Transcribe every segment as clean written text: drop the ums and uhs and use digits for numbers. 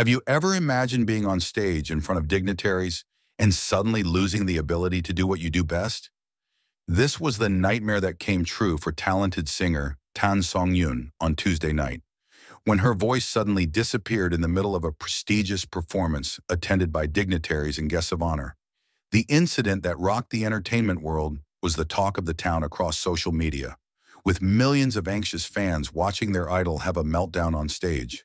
Have you ever imagined being on stage in front of dignitaries and suddenly losing the ability to do what you do best? This was the nightmare that came true for talented singer Songyun on Tuesday night, when her voice suddenly disappeared in the middle of a prestigious performance attended by dignitaries and guests of honor. The incident that rocked the entertainment world was the talk of the town across social media, with millions of anxious fans watching their idol have a meltdown on stage.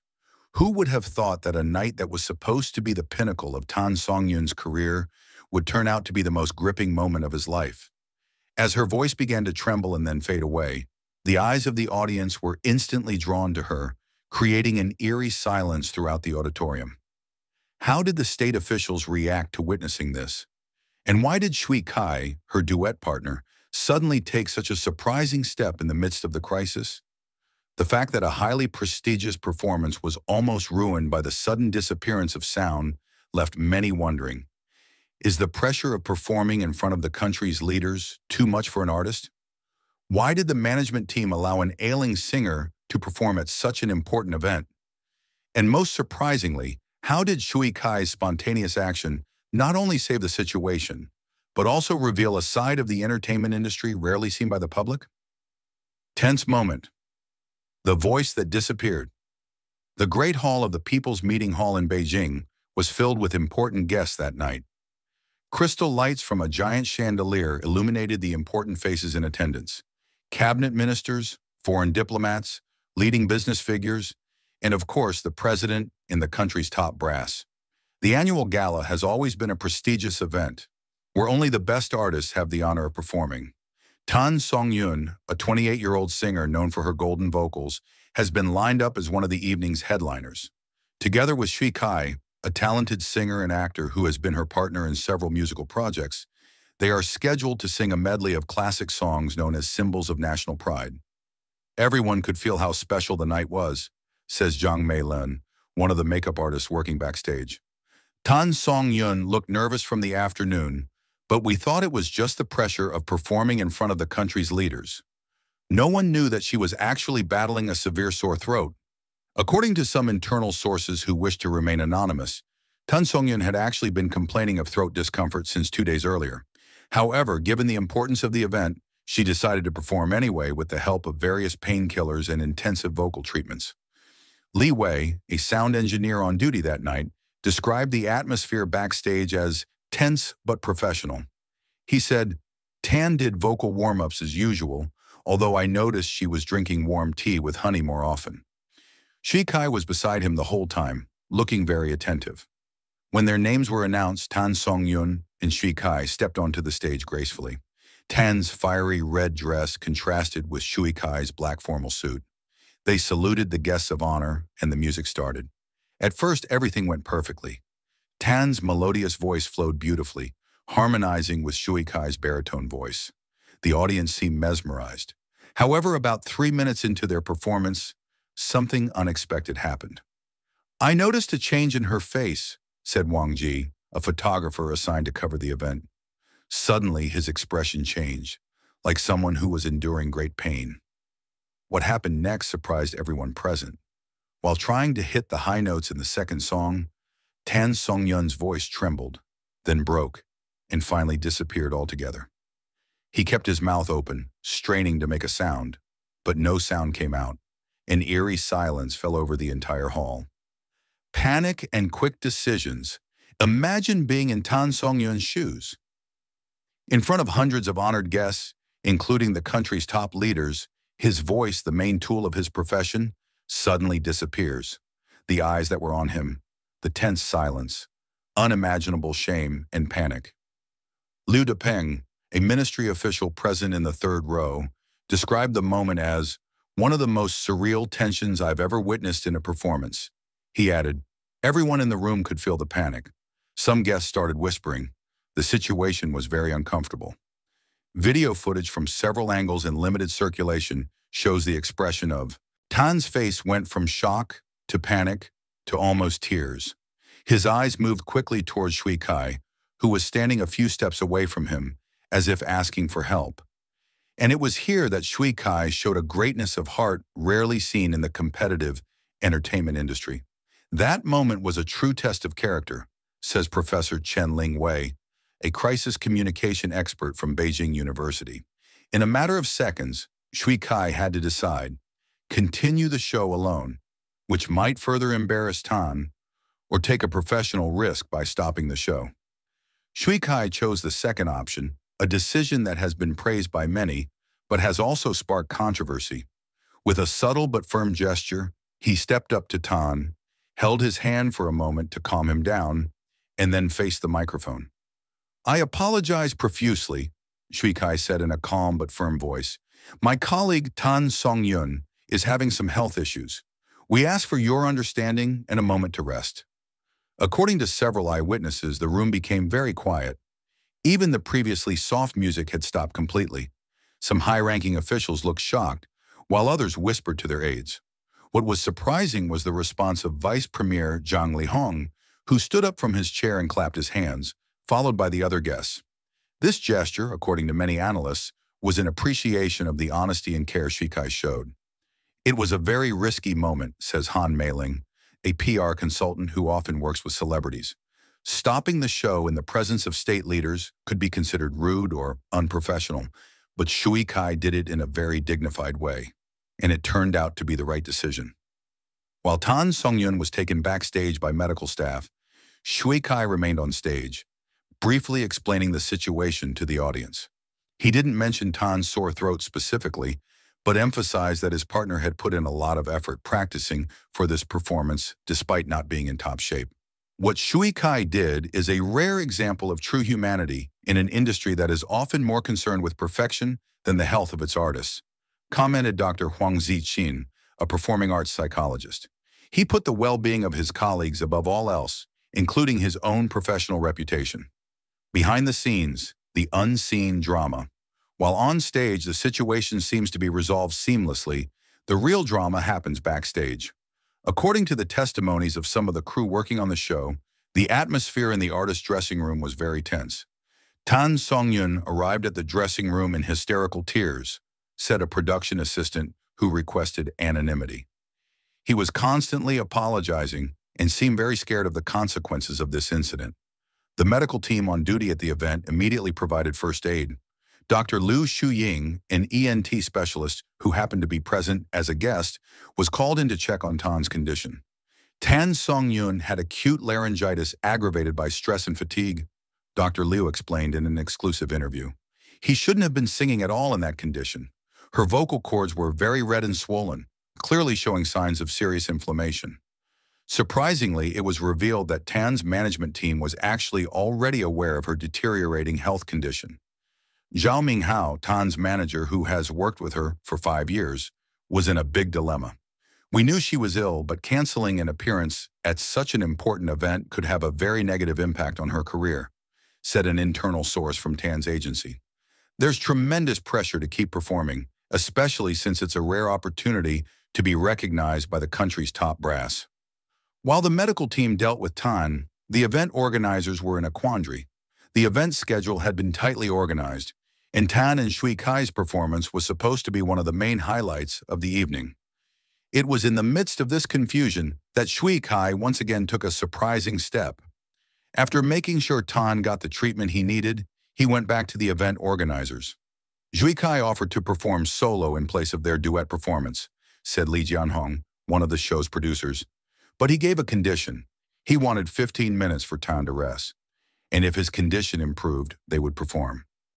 Who would have thought that a night that was supposed to be the pinnacle of Songyun's career would turn out to be the most gripping moment of his life? As her voice began to tremble and then fade away, the eyes of the audience were instantly drawn to her, creating an eerie silence throughout the auditorium. How did the state officials react to witnessing this? And why did Shui Kai, her duet partner, suddenly take such a surprising step in the midst of the crisis? The fact that a highly prestigious performance was almost ruined by the sudden disappearance of sound left many wondering. Is the pressure of performing in front of the country's leaders too much for an artist? Why did the management team allow an ailing singer to perform at such an important event? And most surprisingly, how did Shui Kai's spontaneous action not only save the situation, but also reveal a side of the entertainment industry rarely seen by the public? Tense moment. The voice that disappeared. The Great Hall of the People's Meeting Hall in Beijing was filled with important guests that night. Crystal lights from a giant chandelier illuminated the important faces in attendance: cabinet ministers, foreign diplomats, leading business figures, and of course the president and the country's top brass. The annual gala has always been a prestigious event, where only the best artists have the honor of performing. Songyun, a 28-year-old singer known for her golden vocals, has been lined up as one of the evening's headliners. Together with Shui Kai, a talented singer and actor who has been her partner in several musical projects, they are scheduled to sing a medley of classic songs known as symbols of national pride. Everyone could feel how special the night was, says Zhang Mei-lin, one of the makeup artists working backstage. Songyun looked nervous from the afternoon, but we thought it was just the pressure of performing in front of the country's leaders. No one knew that she was actually battling a severe sore throat. According to some internal sources who wished to remain anonymous, Songyun had actually been complaining of throat discomfort since 2 days earlier. However, given the importance of the event, she decided to perform anyway with the help of various painkillers and intensive vocal treatments. Li Wei, a sound engineer on duty that night, described the atmosphere backstage as tense but professional. He said, "Tan did vocal warm-ups as usual, although I noticed she was drinking warm tea with honey more often." Shui Kai was beside him the whole time, looking very attentive. When their names were announced, Songyun and Shui Kai stepped onto the stage gracefully. Tan's fiery red dress contrasted with Shui Kai's black formal suit. They saluted the guests of honor, and the music started. At first, everything went perfectly. Tan's melodious voice flowed beautifully, harmonizing with Shui Kai's baritone voice. The audience seemed mesmerized. However, about 3 minutes into their performance, something unexpected happened. "I noticed a change in her face," said Wang Ji, a photographer assigned to cover the event. Suddenly, his expression changed, like someone who was enduring great pain. What happened next surprised everyone present. While trying to hit the high notes in the second song, Songyun's voice trembled, then broke, and finally disappeared altogether. He kept his mouth open, straining to make a sound, but no sound came out. An eerie silence fell over the entire hall. Panic and quick decisions. Imagine being in Songyun's shoes. In front of hundreds of honored guests, including the country's top leaders, his voice, the main tool of his profession, suddenly disappears. The eyes that were on him, the tense silence, unimaginable shame and panic. Liu Depeng, a ministry official present in the third row, described the moment as one of the most surreal tensions I've ever witnessed in a performance. He added, "Everyone in the room could feel the panic. Some guests started whispering. The situation was very uncomfortable." Video footage from several angles in limited circulation shows the expression of Tan's face went from shock to panic to almost tears. His eyes moved quickly towards Shui Kai, who was standing a few steps away from him, as if asking for help. And it was here that Shui Kai showed a greatness of heart rarely seen in the competitive entertainment industry. That moment was a true test of character, says Professor Chen Ling Wei, a crisis communication expert from Beijing University. In a matter of seconds, Shui Kai had to decide, continue the show alone, which might further embarrass Tan, or take a professional risk by stopping the show. Shui Kai chose the second option, a decision that has been praised by many, but has also sparked controversy. With a subtle but firm gesture, he stepped up to Tan, held his hand for a moment to calm him down, and then faced the microphone. "I apologize profusely," Shui Kai said in a calm but firm voice. "My colleague Tan Songyun is having some health issues. We ask for your understanding and a moment to rest." According to several eyewitnesses, the room became very quiet. Even the previously soft music had stopped completely. Some high-ranking officials looked shocked, while others whispered to their aides. What was surprising was the response of Vice Premier Zhang Lihong, who stood up from his chair and clapped his hands, followed by the other guests. This gesture, according to many analysts, was an appreciation of the honesty and care Shui Kai showed. "It was a very risky moment," says Han Meiling, a PR consultant who often works with celebrities. "Stopping the show in the presence of state leaders could be considered rude or unprofessional, but Shui Kai did it in a very dignified way, and it turned out to be the right decision." While Tan Songyun was taken backstage by medical staff, Shui Kai remained on stage, briefly explaining the situation to the audience. He didn't mention Tan's sore throat specifically, but emphasized that his partner had put in a lot of effort practicing for this performance despite not being in top shape. What Shui Kai did is a rare example of true humanity in an industry that is often more concerned with perfection than the health of its artists, commented Dr. Huang Ziqin, a performing arts psychologist. He put the well-being of his colleagues above all else, including his own professional reputation. Behind the scenes, the unseen drama. While on stage the situation seems to be resolved seamlessly, the real drama happens backstage. According to the testimonies of some of the crew working on the show, the atmosphere in the artist's dressing room was very tense. Tan Songyun arrived at the dressing room in hysterical tears, said a production assistant who requested anonymity. He was constantly apologizing and seemed very scared of the consequences of this incident. The medical team on duty at the event immediately provided first aid. Dr. Liu Shuying, an ENT specialist who happened to be present as a guest, was called in to check on Tan's condition. Tan Songyun had acute laryngitis aggravated by stress and fatigue, Dr. Liu explained in an exclusive interview. He shouldn't have been singing at all in that condition. Her vocal cords were very red and swollen, clearly showing signs of serious inflammation. Surprisingly, it was revealed that Tan's management team was actually already aware of her deteriorating health condition. Zhao Minghao, Tan's manager who has worked with her for 5 years, was in a big dilemma. "We knew she was ill, but canceling an appearance at such an important event could have a very negative impact on her career," said an internal source from Tan's agency. "There's tremendous pressure to keep performing, especially since it's a rare opportunity to be recognized by the country's top brass." While the medical team dealt with Tan, the event organizers were in a quandary. The event schedule had been tightly organized, and Tan and Shui Kai's performance was supposed to be one of the main highlights of the evening. It was in the midst of this confusion that Shui Kai once again took a surprising step. After making sure Tan got the treatment he needed, he went back to the event organizers. Shui Kai offered to perform solo in place of their duet performance, said Li Jianhong, one of the show's producers. But he gave a condition. He wanted 15 minutes for Tan to rest, and if his condition improved, they would perform.